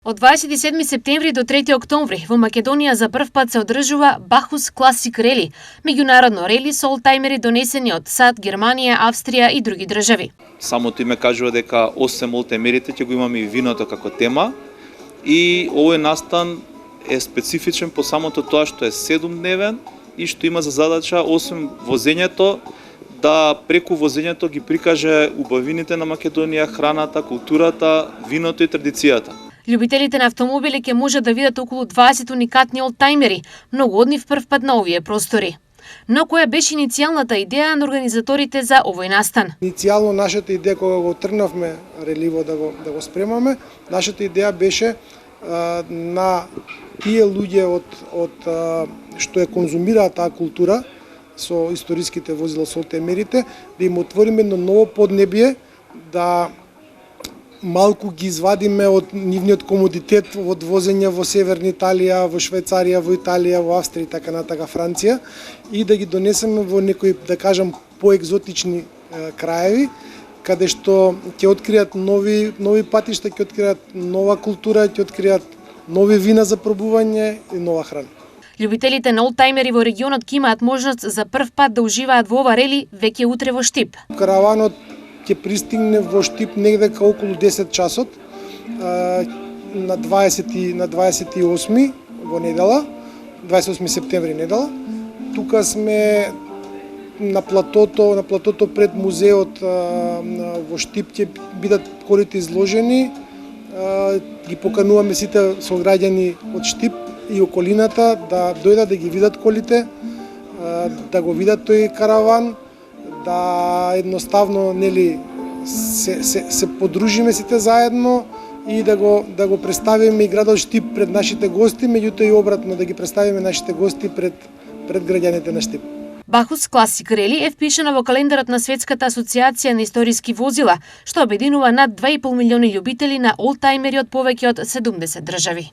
Од 27 септември до 3 октомври во Македонија за прв пат се одржува Бахус Класик Рели, меѓународно рели со олтајмери донесени од САД, Германија, Австрија и други држави. Самото име кажува дека освен олтајмерите ќе го имаме и виното како тема и овој настан е специфичен по самото тоа што е 7-дневен и што има за задача освен возењето да преку возењето ги прикаже убавините на Македонија, храната, културата, виното и традицијата. Љубителите на автомобили ќе можат да видат околу 20 уникатни олтајмери, многу од нив прв пат на овие простори. Но која беше иницијалната идеја на организаторите за овој настан? Иницијално нашата идеја кога го тргнавме реливо да го спремаме, нашата идеја беше на тие луѓе од што ја конзумираат таа култура со историските возила со олтајмерите, да им отвориме едно ново поднебие, да малку ги извадиме од нивниот комодитет од возење во Северна Италија, во Швајцарија, во Италија, во Австрија и така натака Франција и да ги донесеме во некои, да кажам, поегзотични краеви, каде што ќе откријат нови патишта, ќе откријат нова култура, ќе откријат нови вина за пробување и нова храна. Љубителите на олтајмери во регионот ќе имаат можност за прв пат да уживаат во ова рели веќе утре во Штип. Караванот ќе пристигне во Штип негде кај околу 10 часот на 28 во недела, 28 септември недела. Тука сме на платото пред музеот во Штип ќе бидат колите изложени. Ги покануваме сите сограѓани од Штип и околината да дојдат да ги видат колите, да го видат тој караван, да едноставно се подружиме сите заедно и да го представиме и градот Штип пред нашите гости, меѓутоа и обратно да ги представиме нашите гости пред граѓаните на Штип. Бахус Класик Рели е впишана во календарот на Светската асоциација на историски возила, што обединува над 2,5 милиони љубители на олтајмери од повеќе од 70 држави.